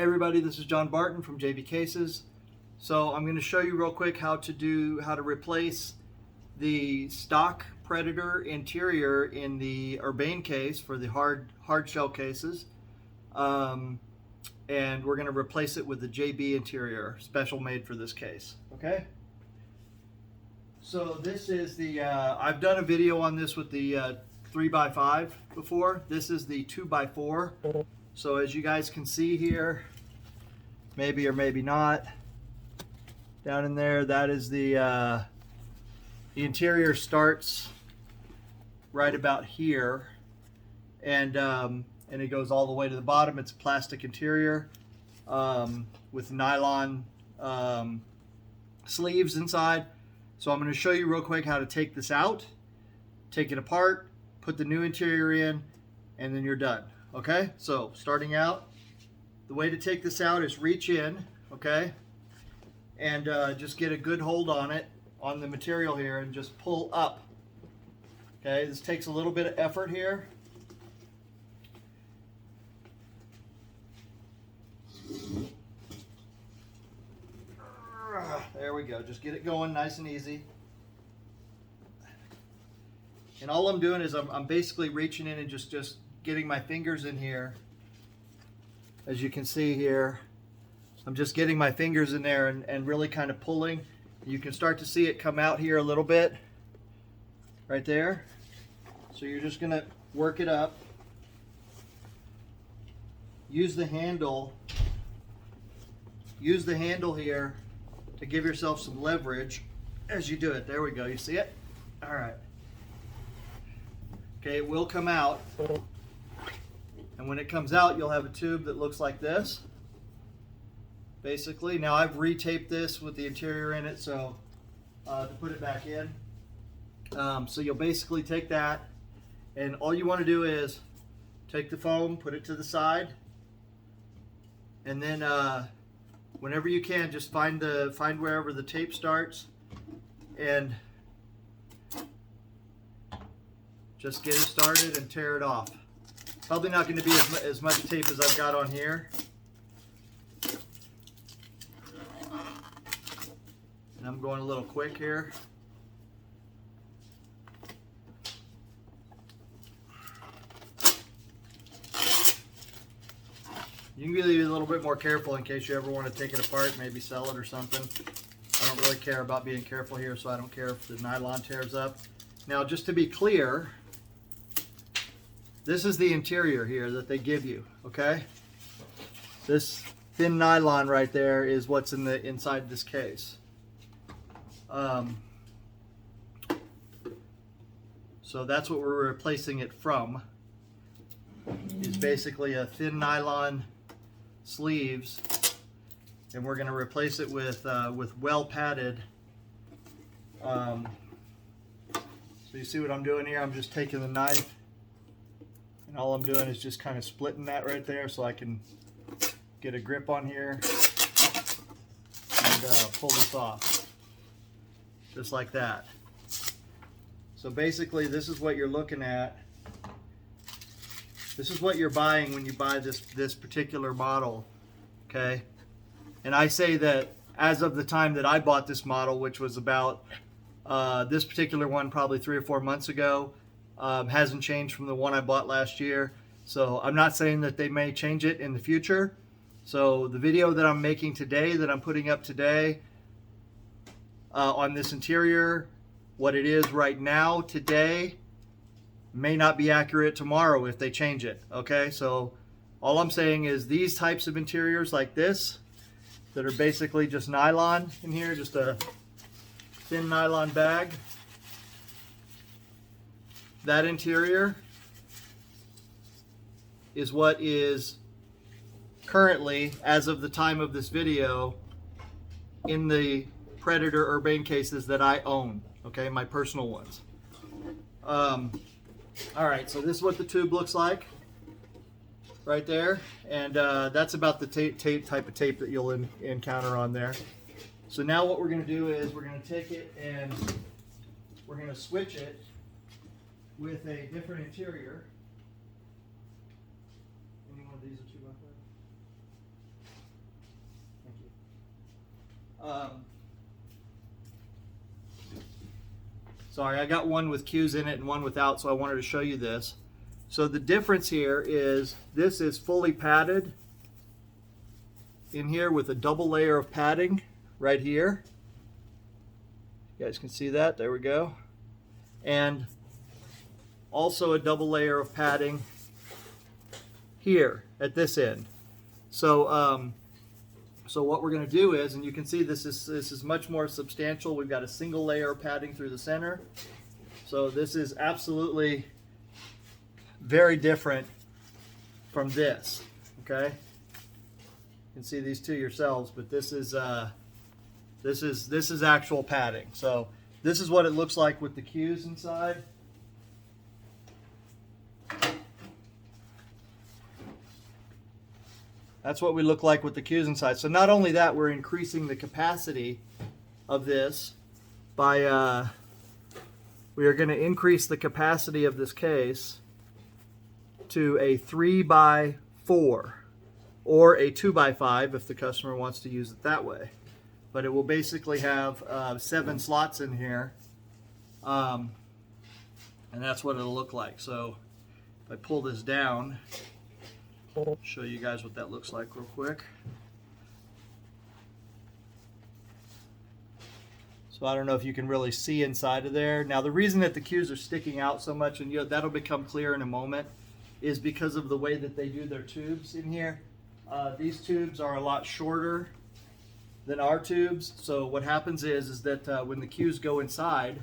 Hey everybody, this is John Barton from JB Cases. So I'm going to show you real quick how to replace the stock Predator interior in the Urbain case for the hard shell cases, and we're going to replace it with the JB interior, special made for this case. Okay. So this is the I've done a video on this with the 3x5 before. This is the 2x4. So as you guys can see here, maybe or maybe not, down in there, that is the interior starts right about here, and it goes all the way to the bottom. It's a plastic interior with nylon sleeves inside. So I'm going to show you real quick how to take this out, take it apart, put the new interior in, and then you're done. Okay, so starting out, the way to take this out is reach in, okay, and just get a good hold on it, on the material here, and just pull up. Okay, this takes a little bit of effort here. There we go, just get it going nice and easy. And all I'm doing is I'm basically reaching in and just getting my fingers in here. As you can see here, I'm just getting my fingers in there and really kind of pulling. You can start to see it come out here a little bit right there. So you're just going to work it up. Use the handle here to give yourself some leverage as you do it. There we go, you see it? All right. Okay, it will come out. And when it comes out, you'll have a tube that looks like this, basically. Now I've retaped this with the interior in it, so to put it back in. So you'll basically take that, and all you want to do is take the foam, put it to the side, and then whenever you can, just find wherever the tape starts, and just get it started and tear it off. Probably not going to be as much tape as I've got on here. And I'm going a little quick here. You can be a little bit more careful in case you ever want to take it apart, maybe sell it or something. I don't really care about being careful here, so I don't care if the nylon tears up. Now, just to be clear, this is the interior here that they give you, okay? This thin nylon right there is what's inside this case. So that's what we're replacing it from, is basically a thin nylon sleeves, and we're going to replace it with well padded. So you see what I'm doing here? I'm just taking the knife, and all I'm doing is just kind of splitting that right there so I can get a grip on here and pull this off, just like that. So basically this is what you're looking at. This is what you're buying when you buy this particular model, okay? And I say that as of the time that I bought this model, which was about this particular one probably 3 or 4 months ago, hasn't changed from the one I bought last year. So I'm not saying that they may change it in the future. So the video that I'm making today, that I'm putting up today on this interior, what it is right now today may not be accurate tomorrow if they change it. Okay, so all I'm saying is these types of interiors like this, that are basically just nylon in here, just a thin nylon bag, that interior is what is currently, as of the time of this video, in the Predator Urbain cases that I own, okay, my personal ones. Alright, so this is what the tube looks like right there, and that's about the type of tape that you'll encounter on there. So now what we're going to do is we're going to take it and we're going to switch it with a different interior. Any one of these are 2x5? Sorry, I got one with cues in it and one without, so I wanted to show you this. So the difference here is this is fully padded in here with a double layer of padding right here. You guys can see that, there we go. And also a double layer of padding here at this end. So so what we're going to do is, and you can see this is much more substantial. We've got a single layer of padding through the center. So this is absolutely very different from this. Okay, you can see these two yourselves, but this is actual padding. So this is what it looks like with the cues inside. That's what we look like with the cues inside. So not only that, we're increasing the capacity of this by, we are going to increase the capacity of this case to a 3x4 or a 2x5 if the customer wants to use it that way. But it will basically have 7 slots in here, and that's what it'll look like. So if I pull this down, show you guys what that looks like real quick. So I don't know if you can really see inside of there. Now the reason that the cues are sticking out so much, and that'll become clear in a moment, is because of the way that they do their tubes in here. These tubes are a lot shorter than our tubes. So what happens is that when the cues go inside,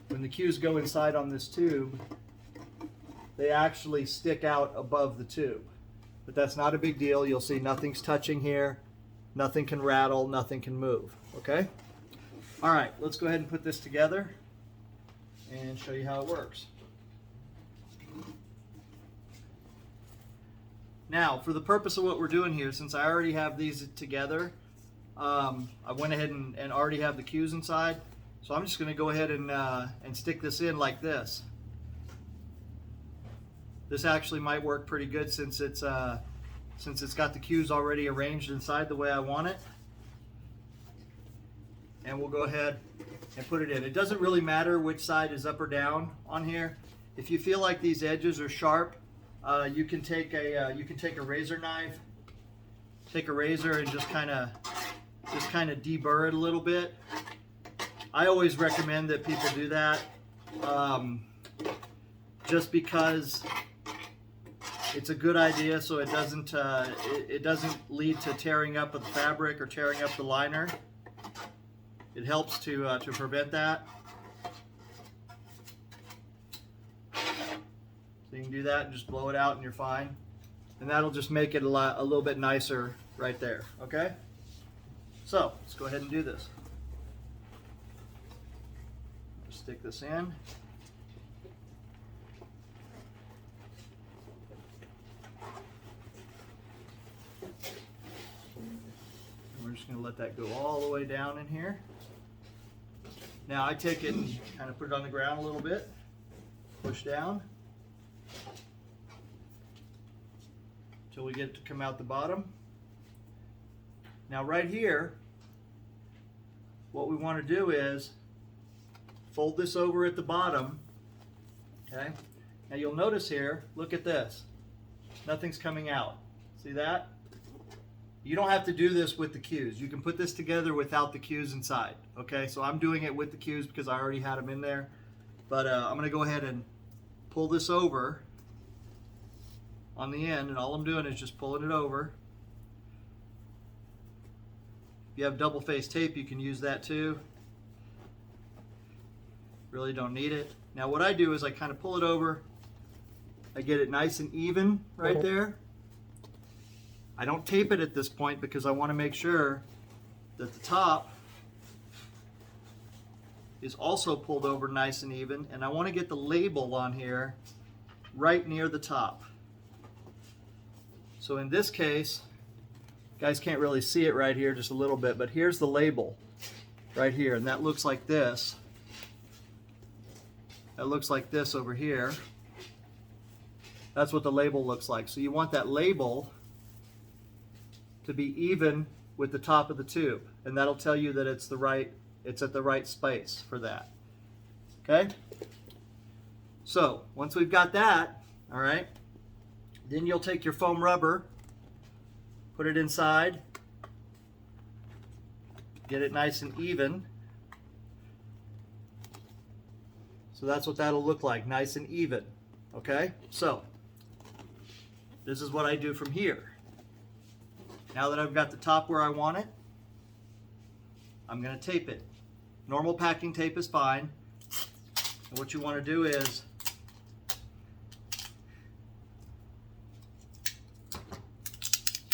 on this tube, they actually stick out above the tube. But that's not a big deal. You'll see nothing's touching here. Nothing can rattle, nothing can move, okay? All right, let's go ahead and put this together and show you how it works. Now, for the purpose of what we're doing here, since I already have these together, I went ahead and already have the cues inside. So I'm just gonna go ahead and stick this in like this. This actually might work pretty good since it's got the cues already arranged inside the way I want it. And we'll go ahead and put it in. It doesn't really matter which side is up or down on here. If you feel like these edges are sharp, you can take a razor knife, take a razor, and just kind of deburr it a little bit. I always recommend that people do that, just because it's a good idea, so it doesn't lead to tearing up of the fabric or tearing up the liner. It helps to prevent that. So you can do that and just blow it out and you're fine. And that'll just make it a little bit nicer right there, okay? So let's go ahead and do this. Stick this in. We're just going to let that go all the way down in here. Now I take it and kind of put it on the ground a little bit, push down until we get it to come out the bottom. Now right here, what we want to do is fold this over at the bottom, okay? Now you'll notice here, look at this. Nothing's coming out. See that? You don't have to do this with the cues. You can put this together without the cues inside, okay? So I'm doing it with the cues because I already had them in there. But I'm gonna go ahead and pull this over on the end, and all I'm doing is just pulling it over. If you have double-faced tape, you can use that too. Really don't need it. Now what I do is I kind of pull it over. I get it nice and even right there. I don't tape it at this point because I want to make sure that the top is also pulled over nice and even, and I want to get the label on here right near the top. So in this case, you guys can't really see it right here, just a little bit, but here's the label right here, and that looks like this. That looks like this over here. That's what the label looks like. So you want that label to be even with the top of the tube, and that'll tell you that it's at the right space for that. Okay? So once we've got that, all right, then you'll take your foam rubber, put it inside, get it nice and even. So that's what that'll look like, nice and even. Okay? So this is what I do from here. Now that I've got the top where I want it, I'm going to tape it. Normal packing tape is fine. And what you want to do is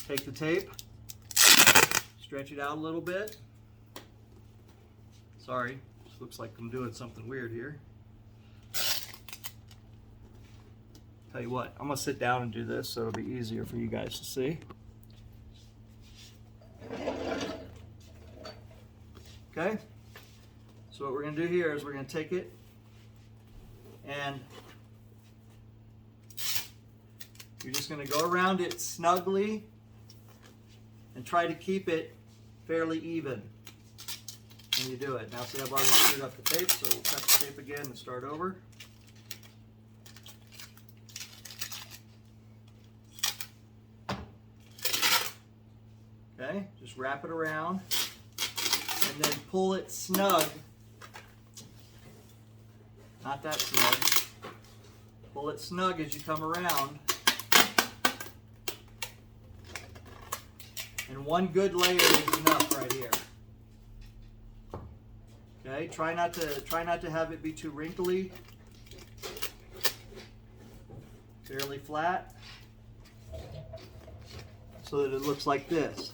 take the tape, stretch it out a little bit. Sorry, this looks like I'm doing something weird here. Tell you what, I'm going to sit down and do this so it'll be easier for you guys to see. Okay, so what we're going to do here is we're going to take it and you're just going to go around it snugly and try to keep it fairly even when you do it. Now see, I've already screwed up the tape, so we'll cut the tape again and start over. Okay, just wrap it around and then pull it snug. Not that snug. Pull it snug as you come around. And one good layer is enough right here. Okay, try not to have it be too wrinkly. Fairly flat. So that it looks like this.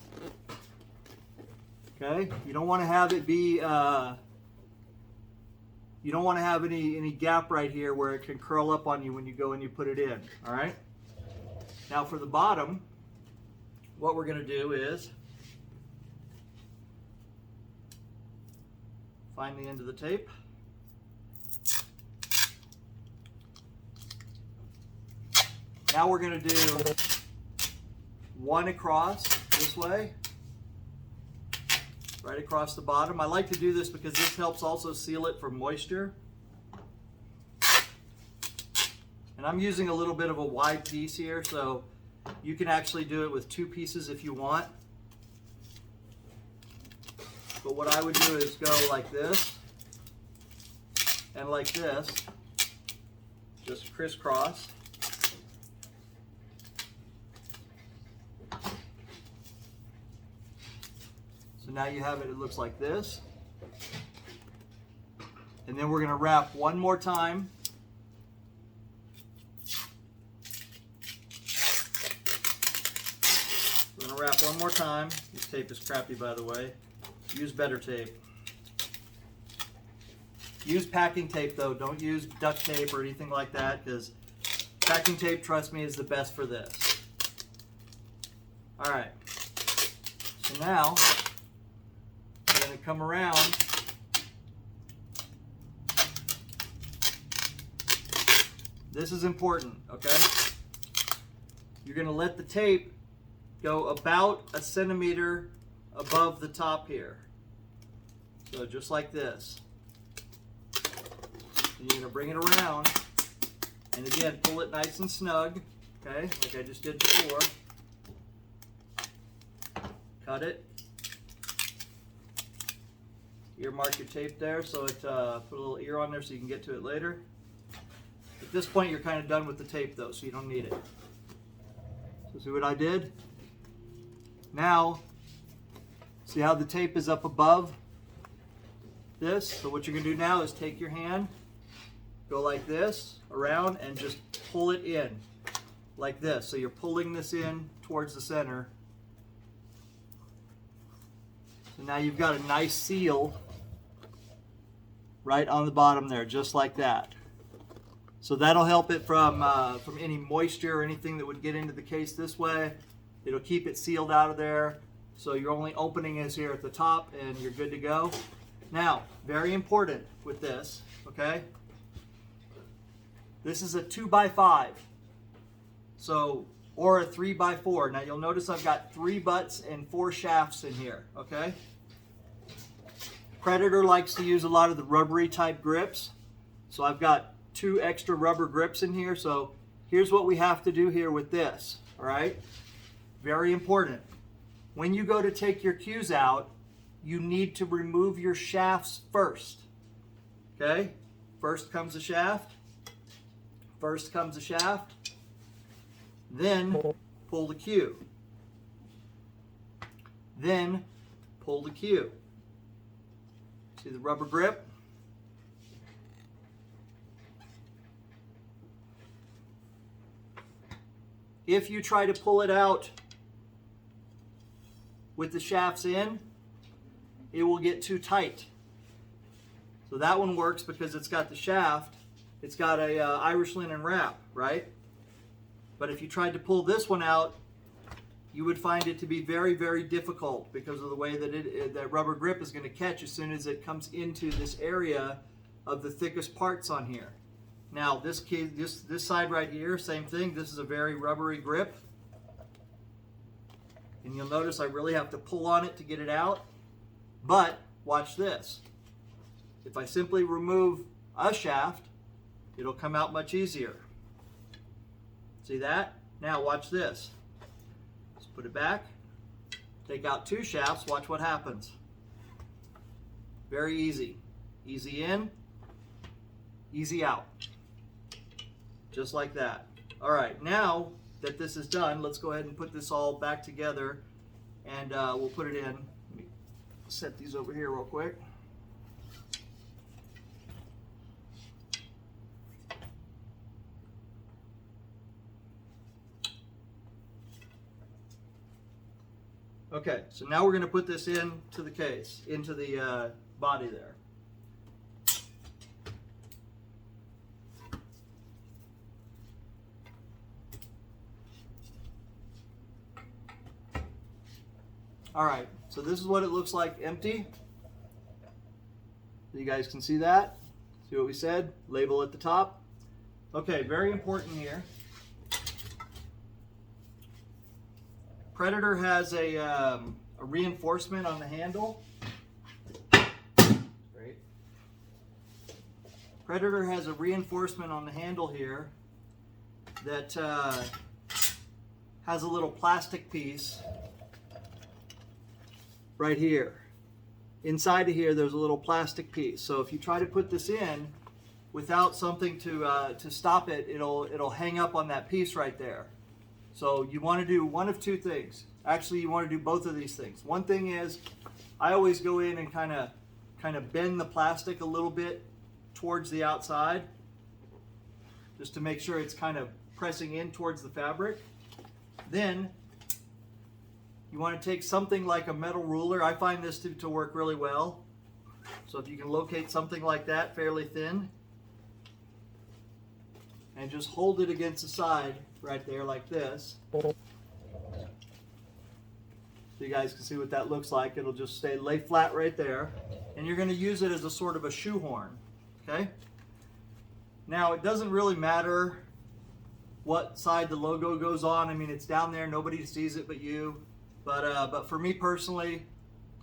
Okay, you don't want to have it be, you don't want to have any gap right here where it can curl up on you when you go and you put it in. All right. Now for the bottom, what we're going to do is find the end of the tape. Now we're going to do one across this way, right across the bottom. I like to do this because this helps also seal it from moisture. And I'm using a little bit of a wide piece here, so you can actually do it with 2 pieces if you want. But what I would do is go like this and like this, just crisscross. So now you have it, it looks like this. And then we're going to wrap one more time. We're going to wrap one more time. This tape is crappy, by the way. Use better tape. Use packing tape though. Don't use duct tape or anything like that, because packing tape, trust me, is the best for this. All right. So now we're going to come around. This is important, okay? You're going to let the tape go about 1 centimeter above the top here. So just like this. And you're going to bring it around, and again, pull it nice and snug, okay, like I just did before. Cut it. Earmark your tape there, so it put a little ear on there so you can get to it later. At this point, you're kind of done with the tape though, so you don't need it. So see what I did? Now, see how the tape is up above this? So what you're going to do now is take your hand, go like this, around, and just pull it in, like this. So you're pulling this in towards the center. So now you've got a nice seal right on the bottom there, just like that. So that'll help it from any moisture or anything that would get into the case this way. It'll keep it sealed out of there. So your only opening is here at the top, and you're good to go. Now, very important with this, okay? This is a 2x5. So or a 3x4. Now you'll notice I've got 3 butts and 4 shafts in here, okay? Predator likes to use a lot of the rubbery type grips. So I've got 2 extra rubber grips in here. So here's what we have to do here with this, all right? Very important. When you go to take your cues out, you need to remove your shafts first, okay? First comes the shaft. First comes the shaft. Then pull the cue. Then pull the cue. See the rubber grip? If you try to pull it out with the shafts in, it will get too tight. So that one works because it's got the shaft. It's got a Irish linen wrap, right? But if you tried to pull this one out, you would find it to be very, very difficult because of the way that that rubber grip is going to catch as soon as it comes into this area of the thickest parts on here. Now this side right here, same thing. This is a very rubbery grip. And you'll notice I really have to pull on it to get it out. But watch this. If I simply remove a shaft, it'll come out much easier. See that? Now watch this. Let's put it back. Take out 2 shafts. Watch what happens. Very easy. Easy in, easy out. Just like that. All right, now that this is done, let's go ahead and put this all back together, and we'll put it in. Let me set these over here real quick. Okay, so now we're going to put this into the case, into the body there. All right, so this is what it looks like empty. You guys can see that. See what we said? Label at the top. Okay, very important here. Predator has a reinforcement on the handle. Great. Predator has a reinforcement on the handle here that has a little plastic piece right here. Inside of here, there's a little plastic piece. So if you try to put this in without something to stop it, it'll hang up on that piece right there. So you want to do one of 2 things. Actually, you want to do both of these things. One thing is, I always go in and kind of bend the plastic a little bit towards the outside, just to make sure it's kind of pressing in towards the fabric. Then you want to take something like a metal ruler. I find this to work really well. So if you can locate something like that, fairly thin, and just hold it against the side right there like this. So you guys can see what that looks like. It'll just lay flat right there. And you're going to use it as a sort of a shoehorn. Okay? Now it doesn't really matter what side the logo goes on. I mean, it's down there. Nobody sees it but you. But for me personally,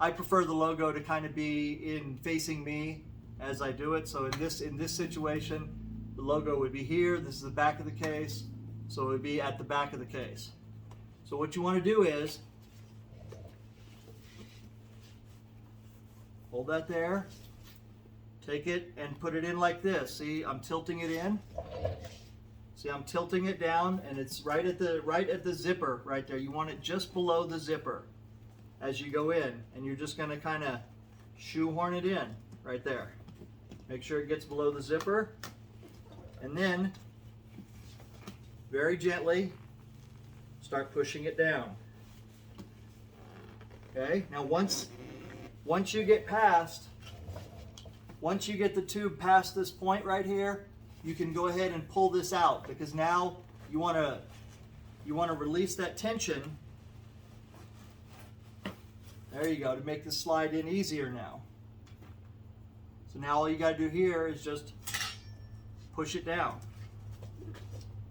I prefer the logo to kind of be facing me as I do it. So in this situation, the logo would be here. This is the back of the case. So it would be at the back of the case. So what you want to do is hold that there, take it and put it in like this. See, I'm tilting it in. See, I'm tilting it down, and it's right at the zipper right there. You want it just below the zipper as you go in, and you're just going to kind of shoehorn it in right there. Make sure it gets below the zipper, and then very gently start pushing it down. Okay, now once you get the tube past this point right here, you can go ahead and pull this out, because now you want to release that tension. There you go, to make this slide in easier now. So now all you got to do here is just push it down.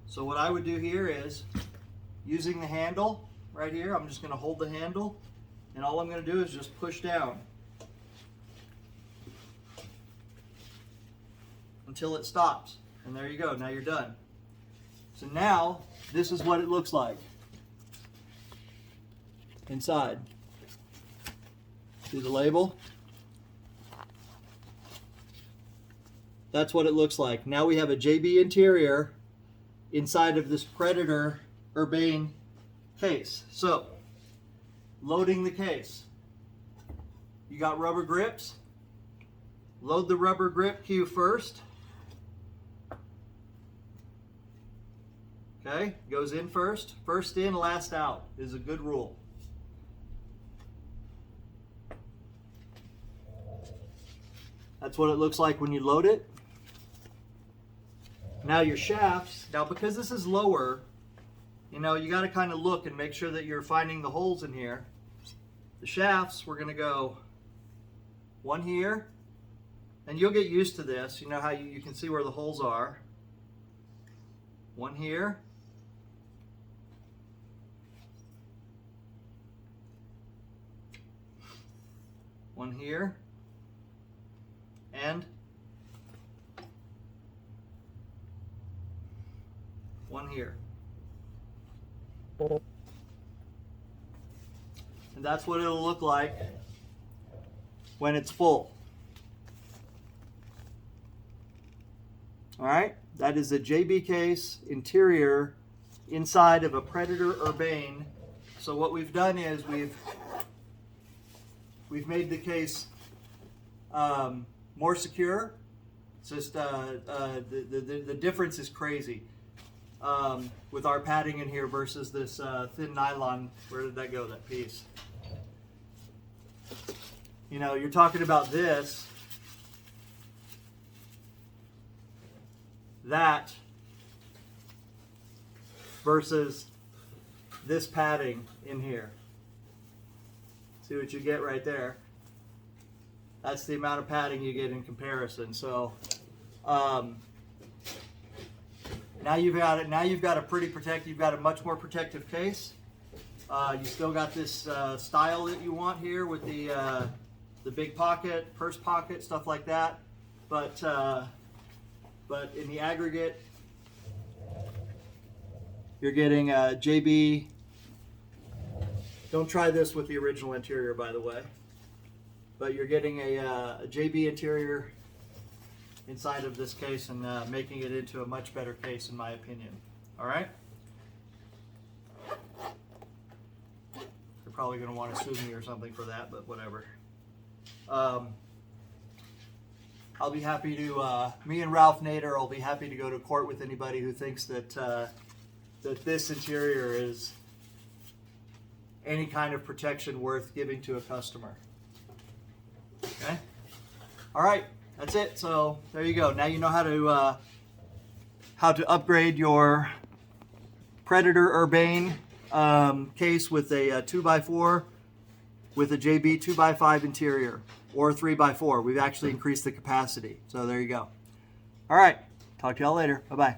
So what I would do here is using the handle right here. I'm just going to hold the handle, and all I'm going to do is just push down until it stops. And there you go. Now you're done. So now this is what it looks like inside. See the label? That's what it looks like. Now we have a JB interior inside of this Predator Urbain case. So, loading the case. You got rubber grips. Load the rubber grip cue first. Okay, goes in first. First in, last out is a good rule. That's what it looks like when you load it. Now your shafts, now because this is lower, you know, you got to kind of look and make sure that you're finding the holes in here. The shafts, we're going to go one here, and you'll get used to this. You know how you can see where the holes are. One here. One here. And one here. And that's what it'll look like when it's full. All right, that is a JB case interior inside of a Predator Urbain. So what we've done is we've made the case more secure. It's just the difference is crazy with our padding in here versus this thin nylon. Where did that go, that piece? You know, you're talking about this, that, versus this padding in here. See what you get right there? That's the amount of padding you get in comparison. So now you've got it. Now you've got a pretty protected. You've got a much more protective case. You still got this style that you want here with the big pocket, purse pocket, stuff like that. But in the aggregate, you're getting a JB. Don't try this with the original interior, by the way. But you're getting a JB interior inside of this case and making it into a much better case, in my opinion. All right? They're probably going to want to sue me or something for that, but whatever. I'll be happy to, me and Ralph Nader will be happy to go to court with anybody who thinks that, that this interior is any kind of protection worth giving to a customer. Okay? All right, that's it. So there you go. Now you know how to upgrade your Predator Urbain case with a 2x4 with a JB 2x5 interior or 3x4. We've actually increased the capacity. So there you go. All right, talk to y'all later. Bye-bye.